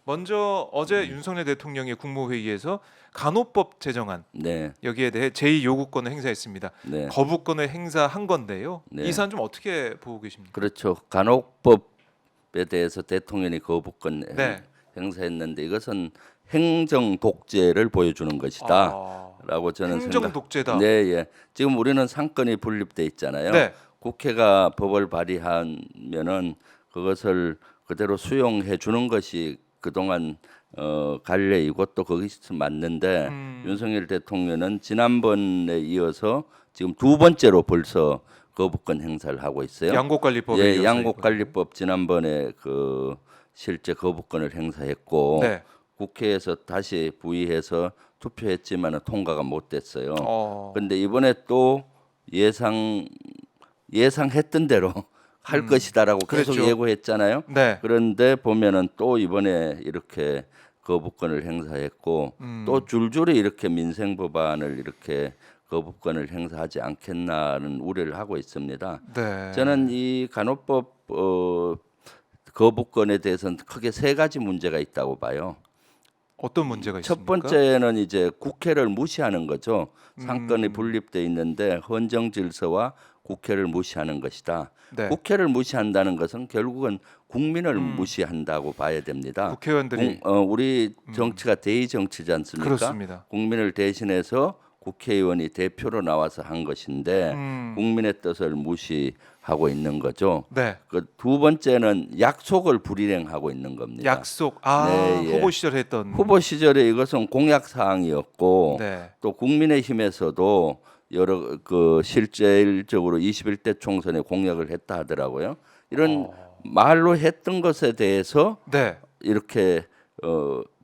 먼저 어제 윤석열 대통령의 국무회의에서 간호법 제정안 네, 여기에 대해 제2 요구권을 행사했습니다. 네, 거부권을 행사한 건데요. 네. 이 사안 좀 어떻게 보고 계십니까? 그렇죠. 간호법에 대해서 대통령이 거부권 네. 행사했는데 이것은 행정 독재를 보여주는 것이다라고 저는 행정 생각. 독재다. 네, 예. 지금 우리는 상권이 분립돼 있잖아요. 네. 국회가 법을 발의하면은 그것을 그대로 수용해 주는 것이 그동안 관례이고 또 거기서 맞는데 윤석열 대통령은 지난번에 이어서 지금 두 번째로 벌써 거부권 행사를 하고 있어요. 양곡관리법에 예, 이어서 양곡관리법 지난번에 그 실제 거부권을 행사했고 네. 국회에서 다시 부의해서 투표했지만 통과가 못 됐어요. 어. 그런데 이번에 또 예상했던 대로 할 것이다라고 계속 그랬죠. 예고했잖아요. 네. 그런데 보면은 또 이번에 이렇게 거부권을 행사했고 또 줄줄이 이렇게 민생 법안을 이렇게 거부권을 행사하지 않겠나는 우려를 하고 있습니다. 네. 저는 이 간호법 거부권에 대해서는 크게 세 가지 문제가 있다고 봐요. 어떤 문제가 첫 있습니까? 번째는 이제 국회를 무시하는 거죠. 상권이 분립돼 있는데 헌정 질서와 국회를 무시하는 것이다. 네. 국회를 무시한다는 것은 결국은 국민을 무시한다고 봐야 됩니다. 국회의원들이 우리 정치가 대의 정치지 않습니까? 그렇습니다. 국민을 대신해서 국회의원이 대표로 나와서 한 것인데 국민의 뜻을 무시하고 있는 거죠. 네. 그 두 번째는 약속을 불이행하고 있는 겁니다. 약속. 네, 예. 후보 시절에 했던 후보 시절에 이것은 공약 사항이었고 네. 또 국민의힘에서도 여러 그 실질적으로 21대 총선에 공약을 했다 하더라고요. 이런 말로 했던 것에 대해서 네. 이렇게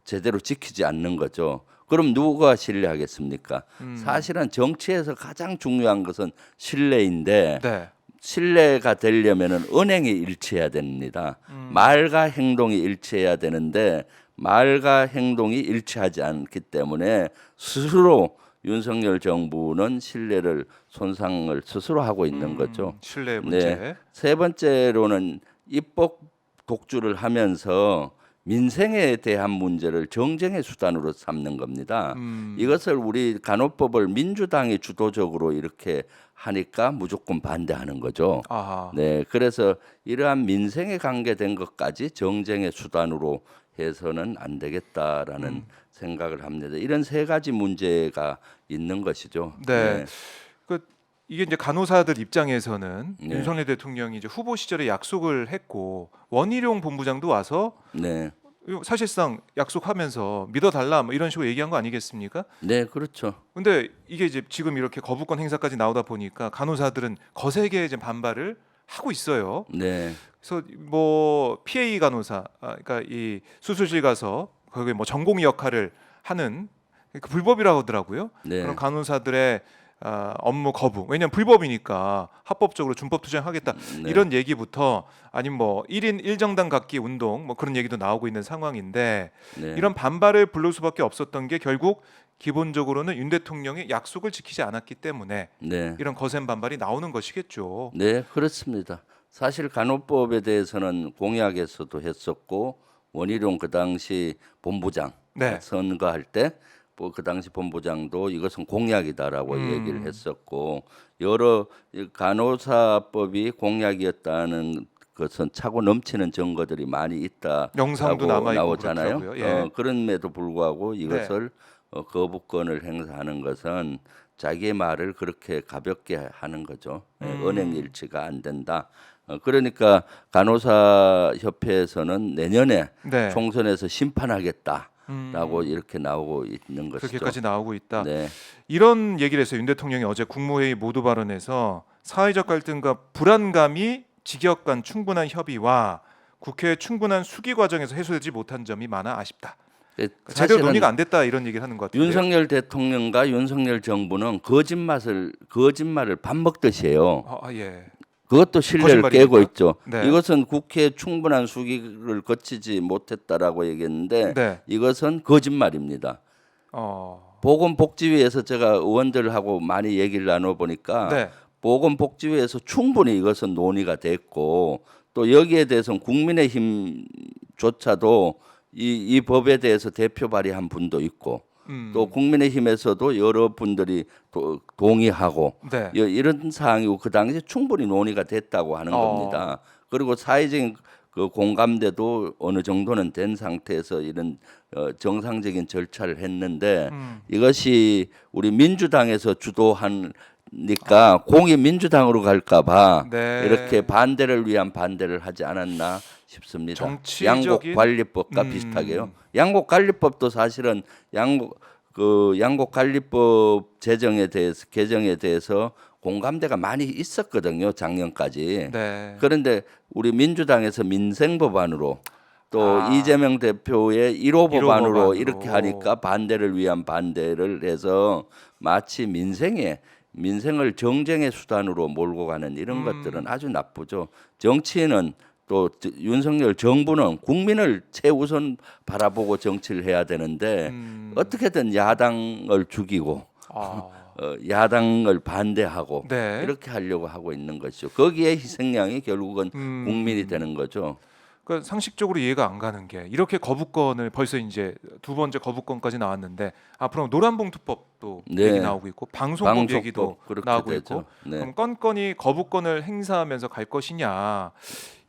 제대로 지키지 않는 거죠. 그럼 누가 신뢰하겠습니까? 사실은 정치에서 가장 중요한 것은 신뢰인데 네. 신뢰가 되려면은 언행이 일치해야 됩니다. 말과 행동이 일치해야 되는데 말과 행동이 일치하지 않기 때문에 스스로 윤석열 정부는 신뢰를 손상을 스스로 하고 있는 거죠. 신뢰 문제. 네. 세 번째로는 입법 독주를 하면서 민생에 대한 문제를 정쟁의 수단으로 삼는 겁니다. 이것을 우리 간호법을 민주당이 주도적으로 이렇게 하니까 무조건 반대하는 거죠. 아하. 네, 그래서 이러한 민생에 관계된 것까지 정쟁의 수단으로 해서는 안 되겠다라는 생각을 합니다. 이런 세 가지 문제가 있는 것이죠. 네. 그 이게 이제 간호사들 입장에서는 네. 윤석열 대통령이 이제 후보 시절에 약속을 했고 원희룡 본부장도 와서 네, 사실상 약속하면서 믿어달라 뭐 이런 식으로 얘기한 거 아니겠습니까? 네, 그렇죠. 근데 이게 이제 지금 이렇게 거부권 행사까지 나오다 보니까 간호사들은 거세게 이제 반발을 하고 있어요. 네, 그래서 뭐 PA 간호사, 그러니까 이 수술실 가서 거기 뭐 전공의 역할을 하는 그 불법이라고 하더라고요. 네. 그런 간호사들의 업무 거부. 왜냐하면 불법이니까 합법적으로 준법 투쟁하겠다. 네. 이런 얘기부터 아니면 뭐 1인 1정당 갖기 운동 뭐 그런 얘기도 나오고 있는 상황인데 네. 이런 반발을 부를 수밖에 없었던 게 결국 기본적으로는 윤 대통령이 약속을 지키지 않았기 때문에 네. 이런 거센 반발이 나오는 것이겠죠. 네, 그렇습니다. 사실 간호법에 대해서는 공약에서도 했었고 원희룡 그 당시 본부장 네. 선거할 때 뭐 그 당시 본부장도 이것은 공약이다라고 얘기를 했었고 여러 간호사법이 공약이었다는 것은 차고 넘치는 증거들이 많이 영상도 있다라고 남아있고 나오잖아요. 그렇더라고요. 예. 그럼에도 불구하고 이것을 거부권을 행사하는 것은 자기의 말을 그렇게 가볍게 하는 거죠. 언행 일치가 안 된다. 그러니까 간호사 협회에서는 내년에 네. 총선에서 심판하겠다라고 이렇게 나오고 있는 것이죠. 그렇게까지 나오고 있다. 네, 이런 얘기를 했어요. 윤 대통령이 어제 국무회의 모두 발언에서 사회적 갈등과 불안감이 직역한 충분한 협의와 국회의 충분한 수기 과정에서 해소되지 못한 점이 많아 아쉽다. 제대로 사실은 논의가 안 됐다 이런 얘기를 하는 것 같아요. 윤석열 대통령과 윤석열 정부는 거짓말을 밥 먹듯이 해요. 예. 그것도 신뢰를 거짓말이니까? 깨고 있죠. 네. 이것은 국회에 충분한 수기를 거치지 못했다라고 얘기했는데 네. 이것은 거짓말입니다. 보건복지위에서 제가 의원들하고 많이 얘기를 나눠보니까 네. 보건복지위에서 충분히 이것은 논의가 됐고 또 여기에 대해서는 국민의힘조차도 이 법에 대해서 대표 발의한 분도 있고 또 국민의힘에서도 여러 분들이 동의하고 네. 이런 사항이고 그 당시에 충분히 논의가 됐다고 하는 겁니다. 그리고 사회적인 그 공감대도 어느 정도는 된 상태에서 이런 정상적인 절차를 했는데 이것이 우리 민주당에서 주도하니까 공이 민주당으로 갈까봐 네. 이렇게 반대를 위한 반대를 하지 않았나 싶습니다. 정치적인 양곡관리법과 비슷하게요. 양곡관리법도 사실은 양곡관리법 개정에 대해서 공감대가 많이 있었거든요. 작년까지. 네. 그런데 우리 민주당에서 민생법안으로 또 이재명 대표의 1호 법안으로 법안으로. 이렇게 하니까 반대를 위한 반대를 해서 마치 민생을 정쟁의 수단으로 몰고 가는 이런 것들은 아주 나쁘죠. 정치인은 또 윤석열 정부는 국민을 최우선 바라보고 정치를 해야 되는데 어떻게든 야당을 죽이고 야당을 반대하고 네. 이렇게 하려고 하고 있는 것이죠. 거기에 희생양이 결국은 국민이 되는 거죠. 그러니까 상식적으로 이해가 안 가는 게 이렇게 거부권을 벌써 이제 두 번째 거부권까지 나왔는데 앞으로 노란봉투법도 네. 얘기 나오고 있고 방송법 얘기도 그렇게 나오고 되죠. 있고 네. 그럼 건건이 거부권을 행사하면서 갈 것이냐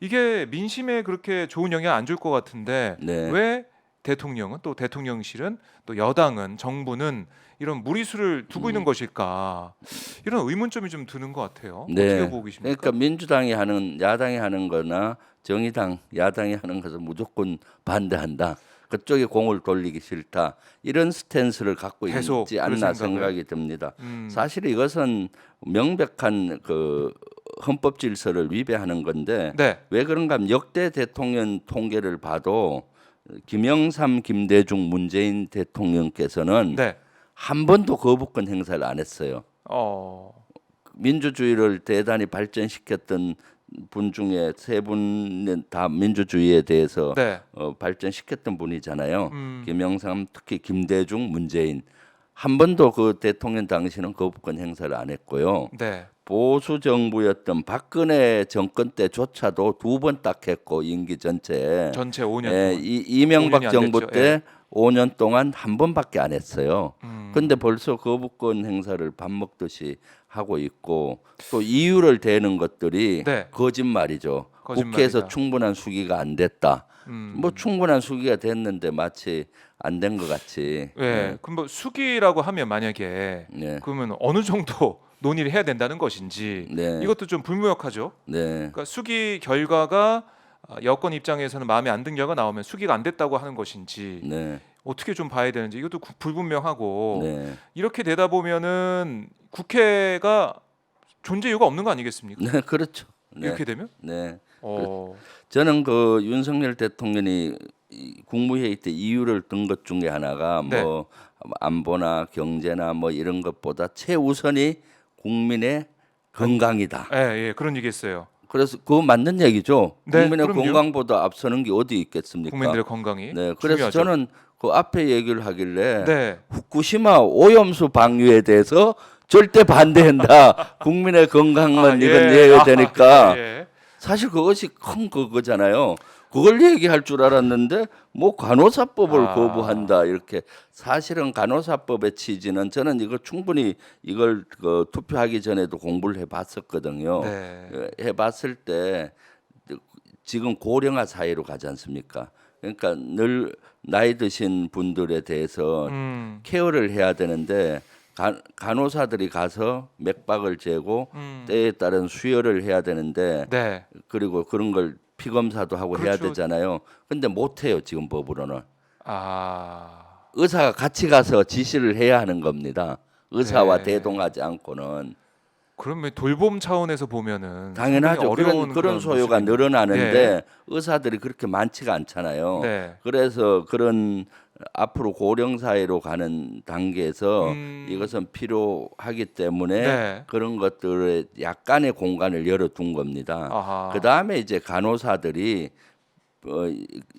이게 민심에 그렇게 좋은 영향 안 줄 것 같은데 네. 왜 대통령은 또 대통령실은 또 여당은 정부는 이런 무리수를 두고 있는 것일까 이런 의문점이 좀 드는 것 같아요. 어떻게 보고 계십니까? 그러니까 민주당이 하는 야당이 하는 거나 정의당 야당이 하는 것을 무조건 반대한다. 그쪽에 공을 돌리기 싫다. 이런 스탠스를 갖고 계속 있지 그런 않나 생각을? 생각이 듭니다. 사실 이것은 명백한 그 헌법 질서를 위배하는 건데 네. 왜 그런가 하면 역대 대통령 통계를 봐도 김영삼, 김대중, 문재인 대통령께서는 네. 한 번도 거부권 행사를 안 했어요. 민주주의를 대단히 발전시켰던 분 중에 세 분은 다 민주주의에 대해서 네. 발전시켰던 분이잖아요. 김영삼, 특히 김대중, 문재인 한 번도 그 대통령 당시는 거부권 행사를 안 했고요. 네. 보수 정부였던 박근혜 정권 때조차도 두 번 딱 했고 임기 전체에 전체 5년 동안. 이명박 5년이 안 정부 됐죠. 때 예. 5년 동안 한 번밖에 안 했어요. 근데 벌써 거부권 행사를 밥 먹듯이 하고 있고 또 이유를 대는 것들이 네. 거짓말이죠. 거짓말이다. 국회에서 충분한 수기가 안 됐다. 뭐 충분한 수기가 됐는데 마치 안 된 것 같이. 예. 그럼 뭐 수기라고 하면 만약에 네. 그러면 어느 정도 논의를 해야 된다는 것인지 네. 이것도 좀 불명확하죠. 네. 그러니까 수기 결과가 여권 입장에서는 마음에 안 든 결과 나오면 수기가 안 됐다고 하는 것인지 네. 어떻게 좀 봐야 되는지 이것도 불분명하고 네. 이렇게 되다 보면은 국회가 존재 이유가 없는 거 아니겠습니까? 네, 그렇죠. 네. 이렇게 되면 네. 어, 저는 그 윤석열 대통령이 이 국무회의 때 이유를 든 것 중에 하나가 네. 뭐 안보나 경제나 뭐 이런 것보다 최우선이 국민의 건강이다. 예, 그런 얘기했어요. 그래서 그거 맞는 얘기죠. 네, 국민의 그럼요. 건강보다 앞서는 게 어디 있겠습니까? 국민들의 건강이 네, 그래서 중요하죠. 저는 그 앞에 얘기를 하길래 네. 후쿠시마 오염수 방류에 대해서 절대 반대한다. 국민의 건강만 이건 해야 되니까 예. 사실 그것이 큰 그거잖아요. 그걸 얘기할 줄 알았는데 뭐 간호사법을 거부한다 이렇게 사실은 간호사법의 취지는 저는 이거 충분히 이걸 그 투표하기 전에도 공부를 해봤었거든요. 네. 해봤을 때 지금 고령화 사회로 가지 않습니까? 그러니까 늘 나이 드신 분들에 대해서 케어를 해야 되는데 간호사들이 가서 맥박을 재고 때에 따른 수혈을 해야 되는데 네. 그리고 그런 걸 피검사도 하고 해야 그렇죠. 되잖아요. 근데 못 해요 지금 법으로는. 아. 의사가 같이 가서 지시를 해야 하는 겁니다. 의사와 네. 대동하지 않고는 그러면 돌봄 차원에서 보면은 당연하죠. 상당히 어려운 그런 소요가 모습이네요. 늘어나는데 의사들이 그렇게 많지가 않잖아요. 네. 그래서 그런 앞으로 고령 사회로 가는 단계에서 이것은 필요하기 때문에 네. 그런 것들에 약간의 공간을 열어둔 겁니다. 아하. 그 다음에 이제 간호사들이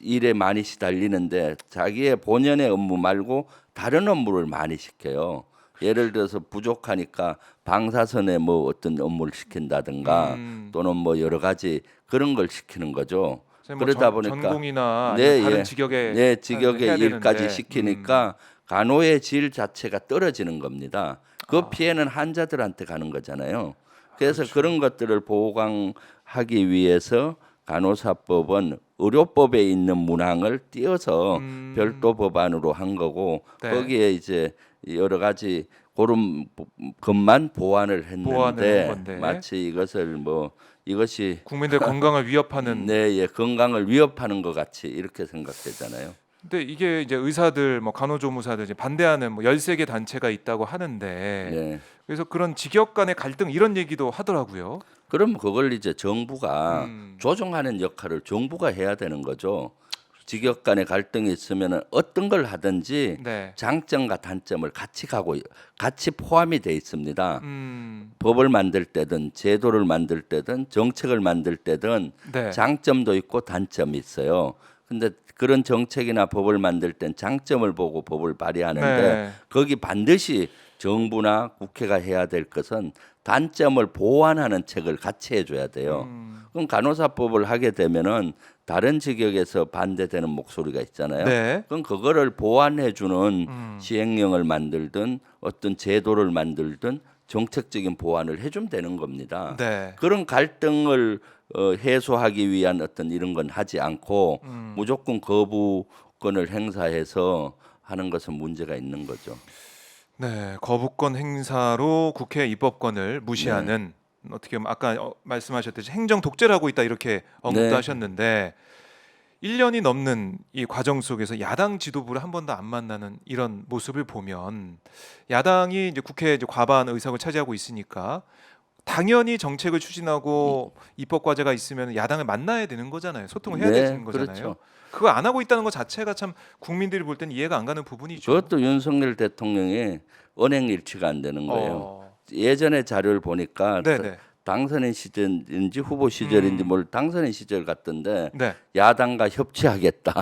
일에 많이 시달리는데 자기의 본연의 업무 말고 다른 업무를 많이 시켜요. 예를 들어서 부족하니까 방사선에 뭐 어떤 업무를 시킨다든가 또는 뭐 여러 가지 그런 걸 시키는 거죠. 그러다 보니까 전공이나 네, 아니면 다른 예. 직역에 네, 직역의 해야 일까지 되는데, 시키니까 간호의 질 자체가 떨어지는 겁니다. 그 아. 피해는 환자들한테 가는 거잖아요. 그래서 그렇죠. 그런 것들을 보강하기 위해서 간호사법은 의료법에 있는 문항을 띄어서 별도 법안으로 한 거고 네. 거기에 이제 여러 가지 그런 것만 보완을 보완을 했는데 한 건데. 마치 이것을 뭐 이것이 국민들 건강을 위협하는. 네, 예, 건강을 위협하는 것 같이 이렇게 생각되잖아요. 근데 이게 이제 의사들, 뭐 간호조무사들 이제 반대하는 뭐 13개 단체가 있다고 하는데, 네. 그래서 그런 직역 간의 갈등 이런 얘기도 하더라고요. 그럼 그걸 이제 정부가 음. 조정하는 역할을 정부가 해야 되는 거죠. 직역 간의 갈등이 있으면 어떤 걸 하든지 네. 장점과 단점을 같이 포함이 돼 있습니다. 음. 법을 만들 때든 제도를 만들 때든 정책을 만들 때든 네. 장점도 있고 단점이 있어요. 근데 그런 정책이나 법을 만들 땐 장점을 보고 법을 발의하는데 네. 거기 반드시 정부나 국회가 해야 될 것은 단점을 보완하는 책을 같이 해줘야 돼요. 그럼 간호사법을 하게 되면은 다른 직역에서 반대되는 목소리가 있잖아요. 네. 그럼 그거를 보완해주는 시행령을 만들든 어떤 제도를 만들든 정책적인 보완을 해주면 되는 겁니다. 네. 그런 갈등을 해소하기 위한 어떤 이런 건 하지 않고 무조건 거부권을 행사해서 하는 것은 문제가 있는 거죠. 네. 거부권 행사로 국회 입법권을 무시하는, 네. 어떻게 보면 아까 말씀하셨듯이 행정 독재를 하고 있다 이렇게 언급도 네. 하셨는데, 1년이 넘는 이 과정 속에서 야당 지도부를 한 번도 안 만나는 이런 모습을 보면, 야당이 이제 국회 이제 과반 의석을 차지하고 있으니까 당연히 정책을 추진하고 입법 과제가 있으면 야당을 만나야 되는 거잖아요. 소통을 해야 네, 되는 거잖아요. 그렇죠. 그거 안 하고 있다는 것 자체가 참 국민들이 볼 때는 이해가 안 가는 부분이죠. 그것도 윤석열 대통령이 언행 일치가 안 되는 거예요. 예전에 자료를 보니까 네네. 당선인 시절인지 후보 시절인지 뭘 당선인 시절 같던데 네. 야당과 협치하겠다.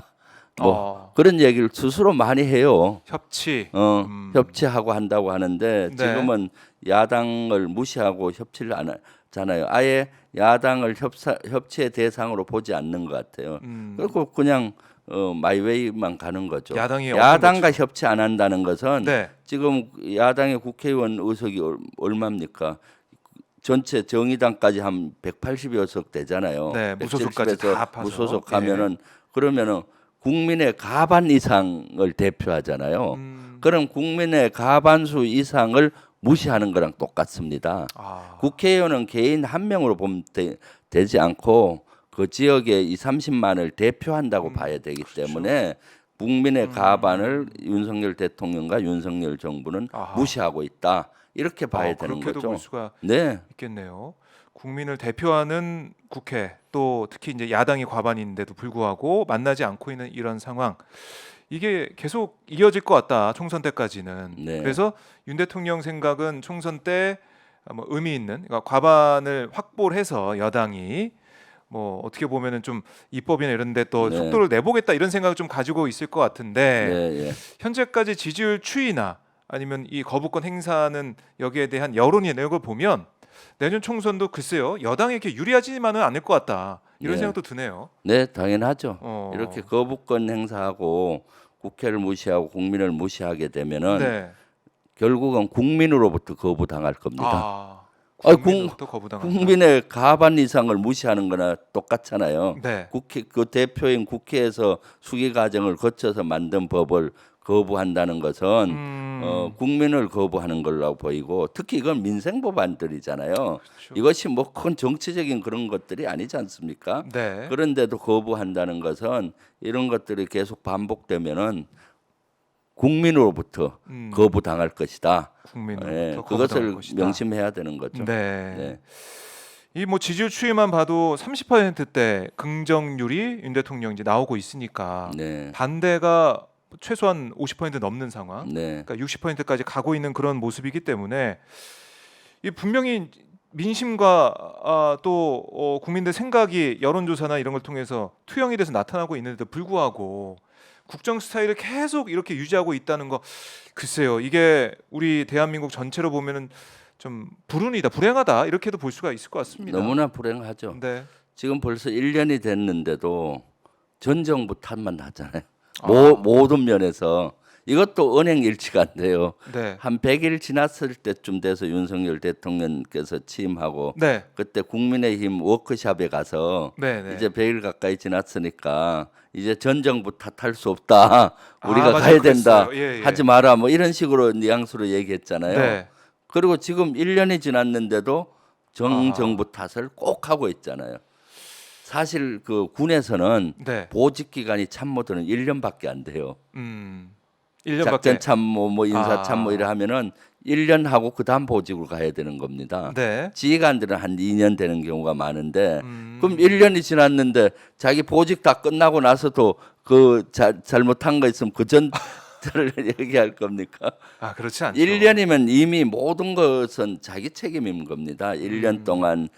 뭐 어. 그런 얘기를 스스로 많이 해요. 협치. 협치하고 한다고 하는데 네. 지금은 야당을 무시하고 협치를 안 하잖아요. 아예 야당을 협치의 대상으로 보지 않는 것 같아요. 그리고 그냥 마이웨이만 가는 거죠. 야당이 야당과 협치 안 한다는 것은 네. 지금 야당의 국회의원 의석이 얼마입니까? 전체 정의당까지 한 180여 석 되잖아요. 네, 무소속까지 170에서 다 합해서. 무소속하면은 그러면은 국민의 과반 이상을 대표하잖아요. 그럼 국민의 과반수 이상을 무시하는 거랑 똑같습니다. 아. 국회의원은 개인 한 명으로 보면 되지 않고 그 지역의 2, 30만을 대표한다고 봐야 되기 때문에 국민의 과반을 윤석열 대통령과 윤석열 정부는 아하. 무시하고 있다. 이렇게 봐야 되는 그렇게도 거죠. 볼 수가 네. 있겠네요. 국민을 대표하는 국회, 또 특히 이제 야당이 과반인데도 불구하고 만나지 않고 있는 이런 상황, 이게 계속 이어질 것 같다. 총선 때까지는. 네. 그래서 윤 대통령 생각은 총선 때 뭐 의미 있는, 그러니까 과반을 확보를 해서 여당이 뭐 어떻게 보면은 좀 입법이나 이런데 또 네. 속도를 내보겠다 이런 생각을 좀 가지고 있을 것 같은데, 네, 예. 현재까지 지지율 추이나 아니면 이 거부권 행사는 여기에 대한 여론이 내는 걸 보면 내년 총선도 글쎄요, 여당에게 유리하지만은 않을 것 같다 이런 네. 생각도 드네요. 네, 당연하죠. 이렇게 거부권 행사하고 국회를 무시하고 국민을 무시하게 되면은 네. 결국은 국민으로부터 거부당할 겁니다. 아, 아니, 국민으로부터 거부당한다. 국민의 과반 이상을 무시하는 거나 똑같잖아요. 네. 국회 그 대표인 국회에서 수기 과정을 거쳐서 만든 법을 거부한다는 것은 국민을 거부하는 걸로 보이고, 특히 이건 민생 법안들이잖아요. 그렇죠. 이것이 뭐 큰 정치적인 그런 것들이 아니지 않습니까? 네. 그런데도 거부한다는 것은 이런 것들이 계속 반복되면은 국민으로부터 거부당할 것이다. 국민으로부터 예, 거부당할 그것을 것이다. 명심해야 되는 거죠. 네. 네. 이 뭐 지지율 추이만 봐도 30%대 긍정률이 윤 대통령 이제 나오고 있으니까 네. 반대가 최소한 50% 넘는 상황, 네. 그러니까 60%까지 가고 있는 그런 모습이기 때문에 이 분명히 민심과 또 국민들 생각이 여론조사나 이런 걸 통해서 투영이 돼서 나타나고 있는데도 불구하고 국정 스타일을 계속 이렇게 유지하고 있다는 거, 글쎄요, 이게 우리 대한민국 전체로 보면은 좀 불운이다, 불행하다 이렇게도 볼 수가 있을 것 같습니다. 너무나 불행하죠. 네. 지금 벌써 1년이 됐는데도 전 정부 탓만 나잖아요. 아. 모든 면에서 이것도 은행 일치가 안 돼요. 네. 한 100일 지났을 때쯤 돼서 윤석열 대통령께서 취임하고 네. 그때 국민의힘 워크숍에 가서 네. 네. 이제 100일 가까이 지났으니까 이제 전 정부 탓할 수 없다. 우리가 맞아요. 가야 된다. 그랬어요. 예, 예. 하지 마라. 뭐 이런 식으로 뉘앙스로 얘기했잖아요. 네. 그리고 지금 1년이 지났는데도 아. 정부 탓을 꼭 하고 있잖아요. 사실 그 군에서는 네. 보직 기간이 참모들은 1년밖에 안 돼요. 1년밖에. 작전 참모, 뭐 인사 아. 참모 이래 하면은 1년 하고 그다음 보직으로 가야 되는 겁니다. 네. 지휘관들은 한 2년 되는 경우가 많은데 음. 그럼 1년이 지났는데 자기 보직 다 끝나고 나서도 그 잘못한 거 있으면 그 전를 얘기할 겁니까? 그렇지 않죠. 1년이면 이미 모든 것은 자기 책임인 겁니다. 1년 동안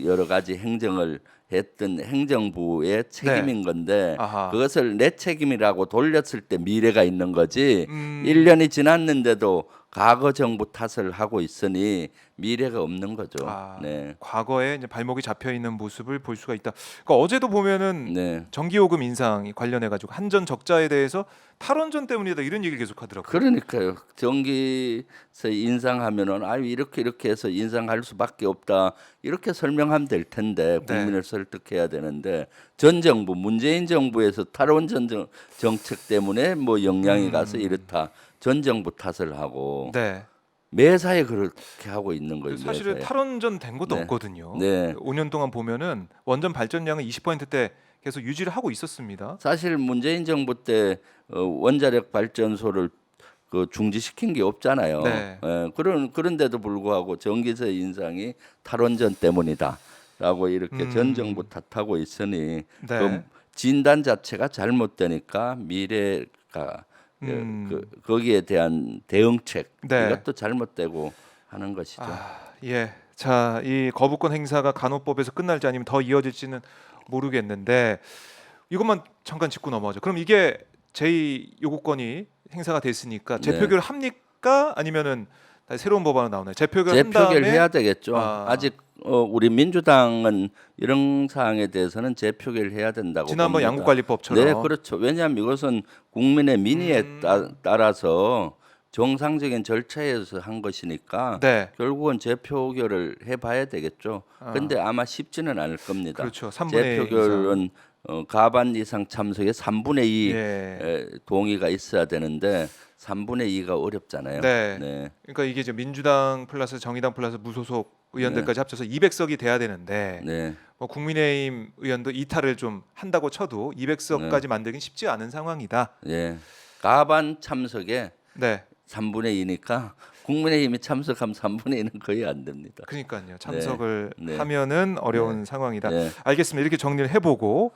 여러 가지 행정을 했던 행정부의 책임인 건데 아하. 그것을 내 책임이라고 돌렸을 때 미래가 있는 거지. 음. 1년이 지났는데도 과거 정부 탓을 하고 있으니 미래가 없는 거죠. 네. 과거에 이제 발목이 잡혀 있는 모습을 볼 수가 있다. 그러니까 어제도 보면은 네. 전기요금 인상이 관련해 가지고 한전 적자에 대해서 탈원전 때문이다 이런 얘기를 계속 하더라고요. 그러니까요. 전기세 인상하면은 이렇게 해서 인상할 수밖에 없다. 이렇게 설명하면 될 텐데 국민을 설득해야 되는데 전 정부 문재인 정부에서 탈원전 정책 때문에 뭐 영향이 가서 이렇다. 전 정부 탓을 하고 네. 매사에 그렇게 하고 있는 거예요. 사실은 매사에. 탈원전 된 것도 네. 없거든요. 네. 5년 동안 보면은 원전 발전량은 20%대 계속 유지를 하고 있었습니다. 사실 문재인 정부 때 원자력 발전소를 그 중지시킨 게 없잖아요. 네. 그런데도 불구하고 전기세 인상이 탈원전 때문이다라고 이렇게 전 정부 탓하고 있으니 네. 그 진단 자체가 잘못되니까 미래가 거기에 대한 대응책 네. 이것도 잘못되고 하는 것이죠. 예. 자, 이 거부권 행사가 간호법에서 끝날지 아니면 더 이어질지는 모르겠는데 이것만 잠깐 짚고 넘어가죠. 그럼 이게 제2 요구권이 행사가 됐으니까 재표결 합니까? 아니면은 다시 새로운 법안이 나오나요? 재표결 한 다음에 재표결해야 되겠죠. 아. 아직 우리 민주당은 이런 사항에 대해서는 재표결해야 된다고 지난번 봅니다. 양국관리법처럼. 네, 그렇죠. 왜냐하면 이것은 국민의 민의에 따라서 정상적인 절차에서 한 것이니까 네. 결국은 재표결을 해봐야 되겠죠. 근데 아마 쉽지는 않을 겁니다. 그렇죠. 3분의 재표결은 과반 이상 참석의 3분의 2 예. 동의가 있어야 되는데 3분의 2가 어렵잖아요. 네. 그러니까 이게 이제 민주당 플러스 정의당 플러스 무소속 의원들까지 합쳐서 200석이 돼야 되는데 네. 뭐 국민의힘 의원도 이탈을 좀 한다고 쳐도 200석까지 만들긴 쉽지 않은 상황이다. 예. 과반 참석에 네. 3분의 2니까 국민의힘이 참석하면 3분의 2는 거의 안 됩니다. 그러니까요. 참석을 네. 하면은 어려운 상황이다. 네. 알겠습니다. 이렇게 정리를 해보고